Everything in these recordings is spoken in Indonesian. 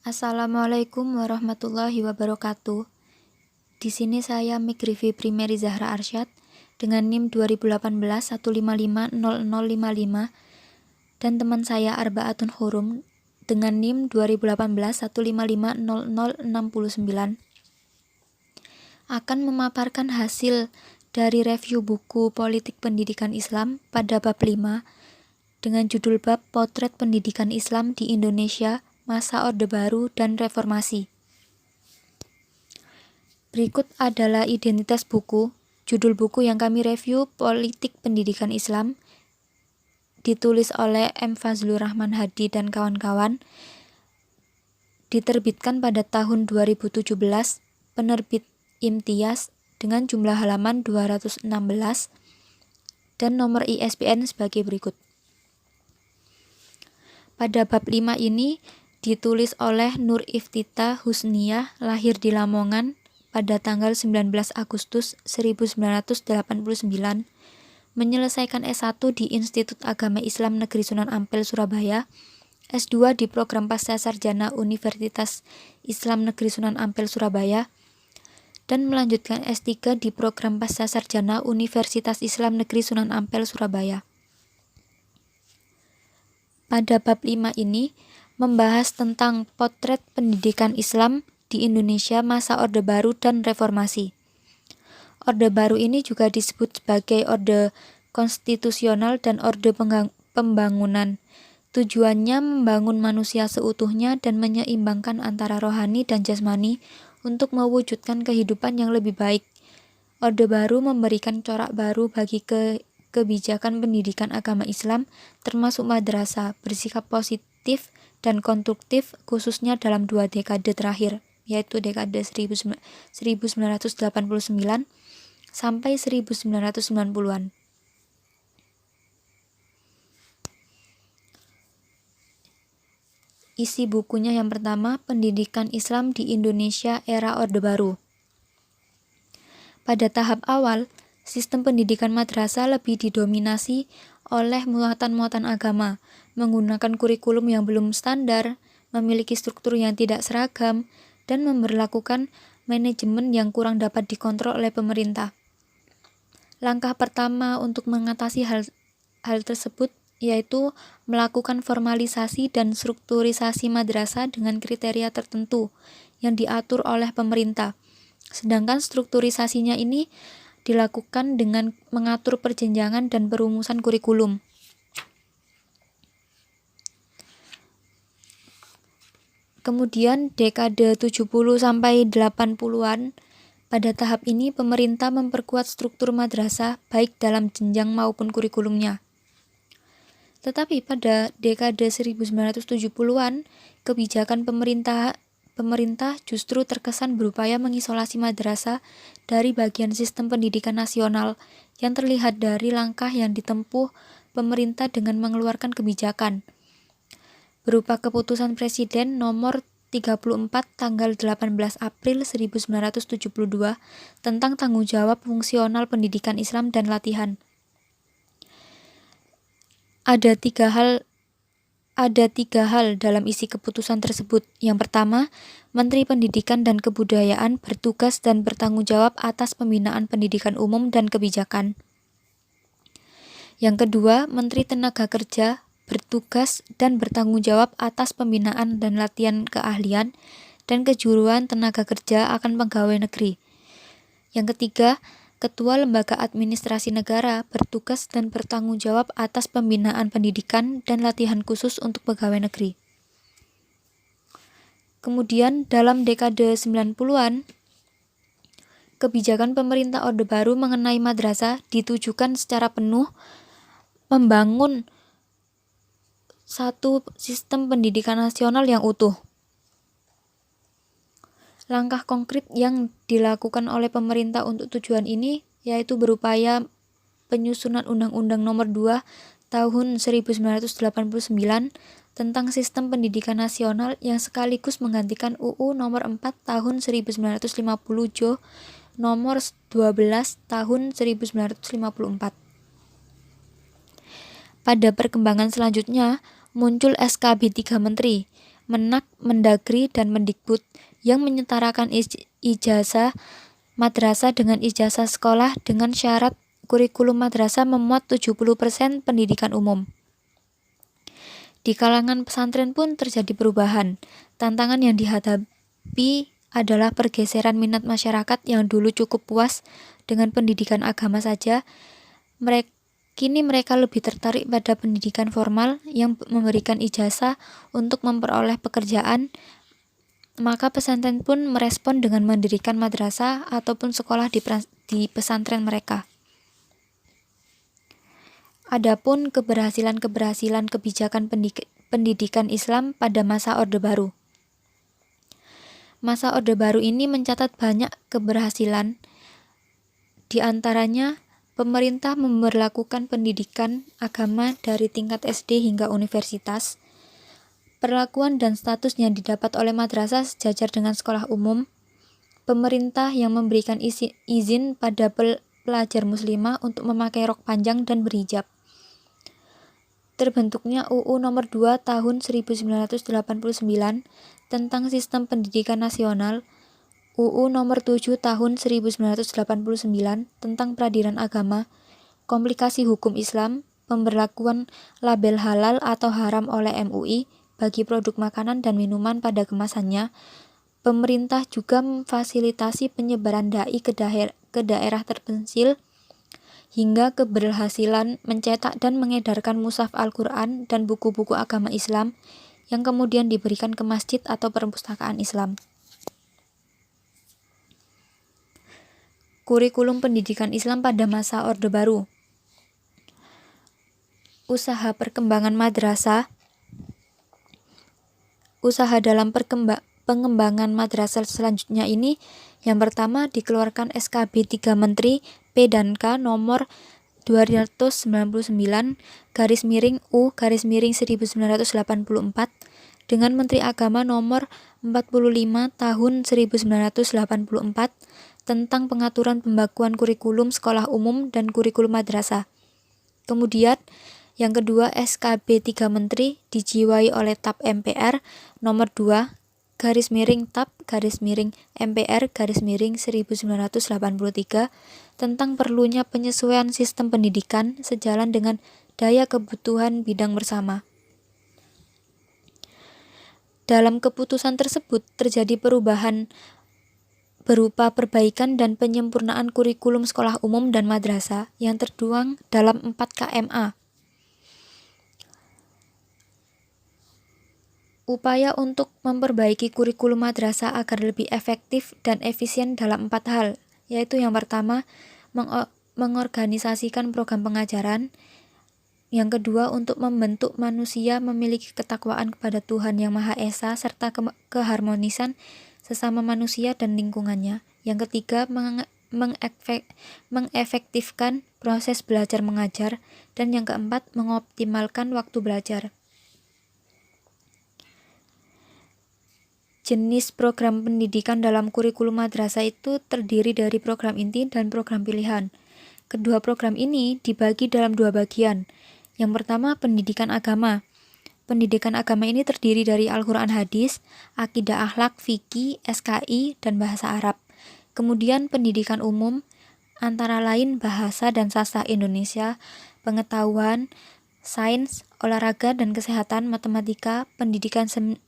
Assalamualaikum warahmatullahi wabarakatuh. Di sini saya Mikrifi Primeri Zahra Arsyad dengan NIM 2018 1550055 dan teman saya Arbaatun Hurum dengan NIM 2018 1550069 akan memaparkan hasil dari review buku Politik Pendidikan Islam pada bab 5 dengan judul bab Potret Pendidikan Islam di Indonesia Masa Orde Baru dan Reformasi. Berikut adalah identitas buku. Judul buku yang kami review Politik Pendidikan Islam, ditulis oleh M. Fazlur Rahman Hadi dan kawan-kawan, diterbitkan pada tahun 2017, penerbit Imtiaz dengan jumlah halaman 216 dan nomor ISBN sebagai berikut. Pada bab 5 ini ditulis oleh Nur Iftita Husniyah, lahir di Lamongan pada tanggal 19 Agustus 1989, menyelesaikan S1 di Institut Agama Islam Negeri Sunan Ampel, Surabaya, S2 di Program Pascasarjana Universitas Islam Negeri Sunan Ampel, Surabaya, dan melanjutkan S3 di Program Pascasarjana Universitas Islam Negeri Sunan Ampel, Surabaya. Pada bab 5 ini membahas tentang potret pendidikan Islam di Indonesia masa Orde Baru dan Reformasi. Orde Baru ini juga disebut sebagai Orde Konstitusional dan Orde Pembangunan. Tujuannya membangun manusia seutuhnya dan menyeimbangkan antara rohani dan jasmani untuk mewujudkan kehidupan yang lebih baik. Orde Baru memberikan corak baru bagi kebijakan pendidikan agama Islam, termasuk madrasah, bersikap positif dan konstruktif khususnya dalam 2 dekade terakhir, yaitu dekade 1989 sampai 1990-an. Isi bukunya yang pertama, Pendidikan Islam di Indonesia Era Orde Baru. Pada tahap awal, sistem pendidikan madrasah lebih didominasi oleh muatan-muatan agama, menggunakan kurikulum yang belum standar, memiliki struktur yang tidak seragam, dan memberlakukan manajemen yang kurang dapat dikontrol oleh pemerintah. Langkah pertama untuk mengatasi hal tersebut yaitu melakukan formalisasi dan strukturisasi madrasah dengan kriteria tertentu yang diatur oleh pemerintah. Sedangkan strukturisasinya ini dilakukan dengan mengatur perjenjangan dan perumusan kurikulum. Kemudian dekade 70 sampai 80-an, pada tahap ini pemerintah memperkuat struktur madrasah baik dalam jenjang maupun kurikulumnya. Tetapi pada dekade 1970-an, kebijakan pemerintah justru terkesan berupaya mengisolasi madrasah dari bagian sistem pendidikan nasional yang terlihat dari langkah yang ditempuh pemerintah dengan mengeluarkan kebijakan berupa keputusan Presiden nomor 34 tanggal 18 April 1972 tentang tanggung jawab fungsional pendidikan Islam dan latihan. Ada tiga hal dalam isi keputusan tersebut. Yang pertama, Menteri Pendidikan dan Kebudayaan bertugas dan bertanggung jawab atas pembinaan pendidikan umum dan kebijakan. Yang kedua, Menteri Tenaga Kerja bertugas dan bertanggung jawab atas pembinaan dan latihan keahlian dan kejuruan tenaga kerja akan pegawai negeri. Yang ketiga, Ketua Lembaga Administrasi Negara bertugas dan bertanggung jawab atas pembinaan pendidikan dan latihan khusus untuk pegawai negeri. Kemudian dalam dekade 90-an, kebijakan pemerintah Orde Baru mengenai madrasah ditujukan secara penuh membangun satu sistem pendidikan nasional yang utuh. Langkah konkret yang dilakukan oleh pemerintah untuk tujuan ini yaitu berupaya penyusunan Undang-Undang Nomor 2 Tahun 1989 tentang Sistem Pendidikan Nasional yang sekaligus menggantikan UU Nomor 4 Tahun 1950 Jo Nomor 12 Tahun 1954. Pada perkembangan selanjutnya, muncul SKB 3 Menteri, Menak, Mendagri, dan Mendikbud yang menyetarakan ijazah madrasah dengan ijazah sekolah dengan syarat kurikulum madrasah memuat 70% pendidikan umum. Di kalangan pesantren pun terjadi perubahan. Tantangan yang dihadapi adalah pergeseran minat masyarakat yang dulu cukup puas dengan pendidikan agama saja. Kini mereka lebih tertarik pada pendidikan formal yang memberikan ijazah untuk memperoleh pekerjaan. Maka pesantren pun merespon dengan mendirikan madrasah ataupun sekolah di pesantren mereka. Adapun keberhasilan kebijakan pendidikan Islam pada masa Orde Baru. Masa Orde Baru ini mencatat banyak keberhasilan. Di antaranya, pemerintah memberlakukan pendidikan agama dari tingkat SD hingga universitas. Perlakuan dan status yang didapat oleh madrasah sejajar dengan sekolah umum. Pemerintah yang memberikan izin pada pelajar muslimah untuk memakai rok panjang dan berhijab. Terbentuknya UU Nomor 2 Tahun 1989 tentang Sistem Pendidikan Nasional, UU Nomor 7 Tahun 1989 tentang Peradilan Agama, komplikasi hukum Islam, pemberlakuan label halal atau haram oleh MUI bagi produk makanan dan minuman pada kemasannya. Pemerintah juga memfasilitasi penyebaran dai ke daerah terpencil, hingga keberhasilan mencetak dan mengedarkan mushaf Al-Quran dan buku-buku agama Islam yang kemudian diberikan ke masjid atau perpustakaan Islam. Kurikulum pendidikan Islam pada masa Orde Baru. Usaha perkembangan madrasah. Usaha dalam pengembangan madrasah selanjutnya ini, yang pertama dikeluarkan SKB 3 Menteri P dan K nomor 299/U/1984 dengan Menteri Agama nomor 45 tahun 1984 tentang pengaturan pembakuan kurikulum sekolah umum dan kurikulum madrasah. Kemudian yang kedua, SKB 3 Menteri dijiwai oleh TAP MPR nomor 2/MPR/1983 tentang perlunya penyesuaian sistem pendidikan sejalan dengan daya kebutuhan bidang bersama. Dalam keputusan tersebut terjadi perubahan berupa perbaikan dan penyempurnaan kurikulum sekolah umum dan madrasah yang tertuang dalam 4 KMA. Upaya untuk memperbaiki kurikulum madrasah agar lebih efektif dan efisien dalam 4 hal, yaitu yang pertama, mengorganisasikan program pengajaran. Yang kedua, untuk membentuk manusia memiliki ketakwaan kepada Tuhan Yang Maha Esa serta keharmonisan sesama manusia dan lingkungannya. Yang ketiga, mengefektifkan proses belajar mengajar. Dan yang keempat, mengoptimalkan waktu belajar. Jenis program pendidikan dalam kurikulum madrasah itu terdiri dari program inti dan program pilihan. Kedua program ini dibagi dalam 2 bagian. Yang pertama, pendidikan agama. Pendidikan agama ini terdiri dari Al-Quran Hadis, Akidah Akhlak, Fikih, SKI, dan Bahasa Arab. Kemudian pendidikan umum, antara lain bahasa dan sastra Indonesia, pengetahuan, sains, olahraga dan kesehatan, matematika, pendidikan seni,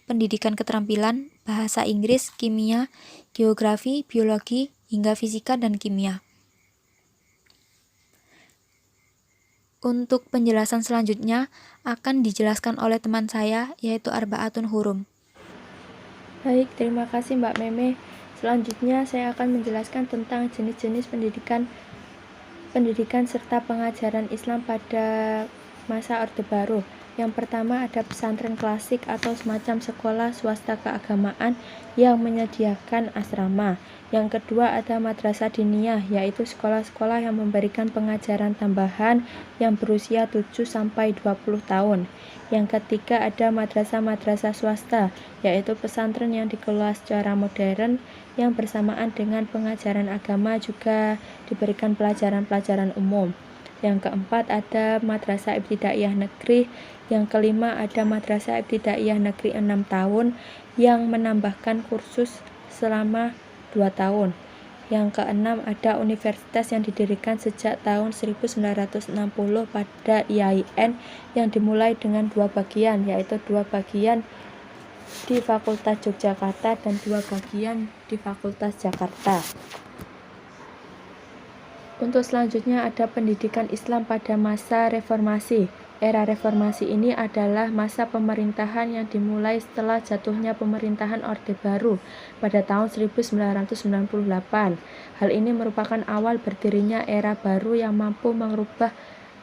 pendidikan keterampilan, bahasa Inggris, kimia, geografi, biologi, hingga fisika dan kimia. Untuk penjelasan selanjutnya akan dijelaskan oleh teman saya, yaitu Arba'atun Hurum. Baik, terima kasih Mbak Meme. Selanjutnya saya akan menjelaskan tentang jenis-jenis pendidikan serta pengajaran Islam pada masa Orde Baru. Yang pertama ada pesantren klasik atau semacam sekolah swasta keagamaan yang menyediakan asrama. Yang kedua ada madrasah diniyah, yaitu sekolah-sekolah yang memberikan pengajaran tambahan yang berusia 7-20 tahun. Yang ketiga ada madrasah-madrasah swasta, yaitu pesantren yang dikelola secara modern yang bersamaan dengan pengajaran agama juga diberikan pelajaran-pelajaran umum. Yang keempat ada Madrasah Ibtidaiyah Negeri. Yang kelima ada Madrasah Ibtidaiyah Negeri 6 tahun yang menambahkan kursus selama 2 tahun. Yang keenam ada universitas yang didirikan sejak tahun 1960 pada IAIN yang dimulai dengan 2 bagian, yaitu 2 bagian di Fakultas Yogyakarta dan 2 bagian di Fakultas Jakarta. Untuk selanjutnya ada pendidikan Islam pada masa reformasi. Era reformasi ini adalah masa pemerintahan yang dimulai setelah jatuhnya pemerintahan Orde Baru pada tahun 1998. Hal ini merupakan awal berdirinya era baru yang mampu merubah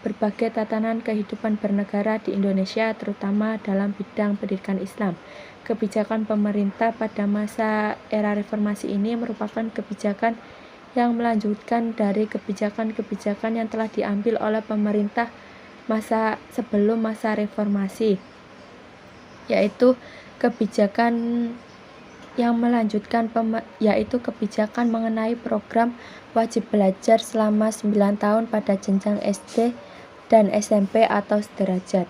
berbagai tatanan kehidupan bernegara di Indonesia, terutama dalam bidang pendidikan Islam. Kebijakan pemerintah pada masa era reformasi ini merupakan kebijakan yang melanjutkan dari kebijakan-kebijakan yang telah diambil oleh pemerintah masa sebelum masa reformasi, yaitu kebijakan mengenai program wajib belajar selama 9 tahun pada jenjang SD dan SMP atau sederajat.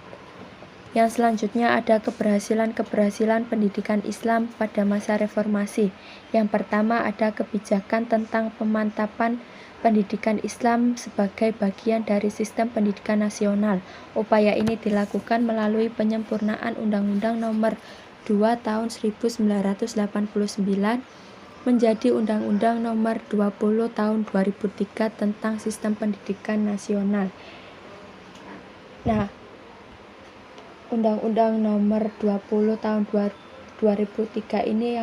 Yang selanjutnya ada keberhasilan pendidikan Islam pada masa reformasi. Yang pertama ada kebijakan tentang pemantapan pendidikan Islam sebagai bagian dari sistem pendidikan nasional. Upaya ini dilakukan melalui penyempurnaan Undang-Undang Nomor 2 Tahun 1989 menjadi Undang-Undang Nomor 20 Tahun 2003 tentang Sistem Pendidikan Nasional. Nah, Undang-Undang Nomor 20 Tahun 2003 ini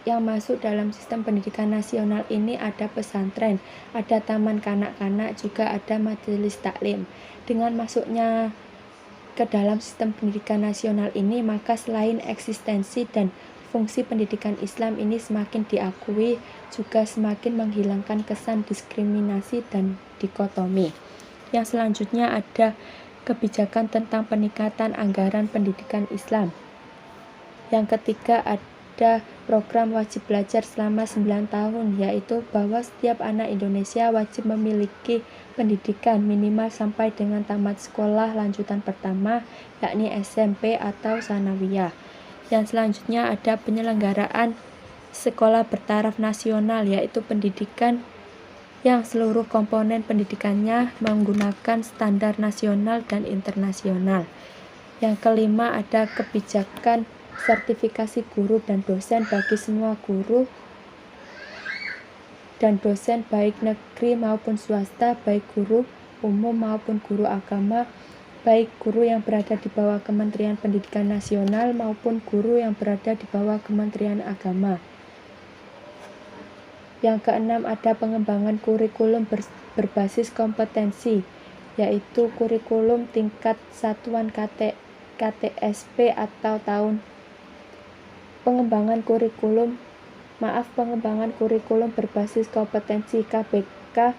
yang masuk dalam sistem pendidikan nasional ini ada pesantren, ada taman kanak-kanak, juga ada majelis taklim. Dengan masuknya ke dalam sistem pendidikan nasional ini, maka selain eksistensi dan fungsi pendidikan Islam ini semakin diakui, juga semakin menghilangkan kesan diskriminasi dan dikotomi. Yang selanjutnya ada kebijakan tentang peningkatan anggaran pendidikan Islam. Yang ketiga ada program wajib belajar selama 9 tahun, yaitu bahwa setiap anak Indonesia wajib memiliki pendidikan minimal sampai dengan tamat sekolah lanjutan pertama, yakni SMP atau sanawiyah. Yang selanjutnya ada penyelenggaraan sekolah bertaraf nasional, yaitu pendidikan yang seluruh komponen pendidikannya menggunakan standar nasional dan internasional. Yang kelima ada kebijakan sertifikasi guru dan dosen bagi semua guru dan dosen baik negeri maupun swasta, baik guru umum maupun guru agama, baik guru yang berada di bawah Kementerian Pendidikan Nasional maupun guru yang berada di bawah Kementerian Agama. Yang keenam ada pengembangan kurikulum berbasis kompetensi, yaitu kurikulum tingkat satuan KTSP atau pengembangan kurikulum berbasis kompetensi KBK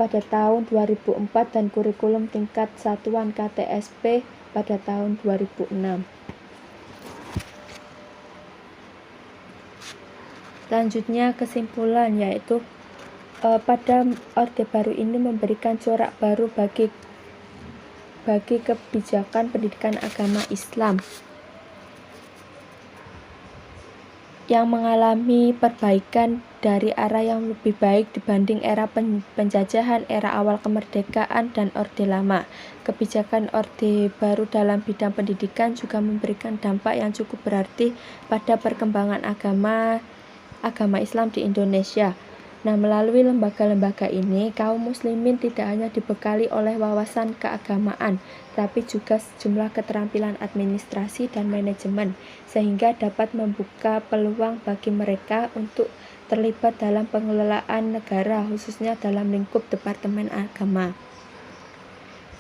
pada tahun 2004 dan kurikulum tingkat satuan KTSP pada tahun 2006. Selanjutnya kesimpulan, yaitu pada Orde Baru ini memberikan corak baru bagi kebijakan pendidikan agama Islam yang mengalami perbaikan dari arah yang lebih baik dibanding era penjajahan, era awal kemerdekaan, dan Orde Lama. Kebijakan Orde Baru dalam bidang pendidikan juga memberikan dampak yang cukup berarti pada perkembangan agama Islam di Indonesia. Nah, melalui lembaga-lembaga ini, kaum muslimin tidak hanya dibekali oleh wawasan keagamaan, tapi juga sejumlah keterampilan administrasi dan manajemen, sehingga dapat membuka peluang bagi mereka untuk terlibat dalam pengelolaan negara, khususnya dalam lingkup Departemen Agama.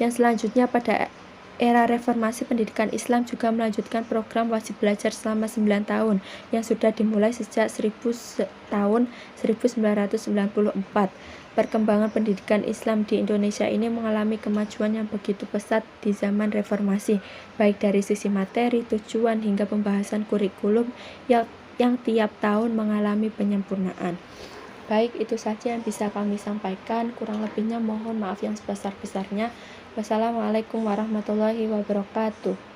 Yang selanjutnya pada era reformasi pendidikan Islam juga melanjutkan program wajib belajar selama 9 tahun yang sudah dimulai sejak tahun 1994. Perkembangan pendidikan Islam di Indonesia ini mengalami kemajuan yang begitu pesat di zaman reformasi, baik dari sisi materi, tujuan, hingga pembahasan kurikulum yang tiap tahun mengalami penyempurnaan. Baik, itu saja yang bisa kami sampaikan. Kurang lebihnya mohon maaf yang sebesar-besarnya. Wassalamualaikum warahmatullahi wabarakatuh.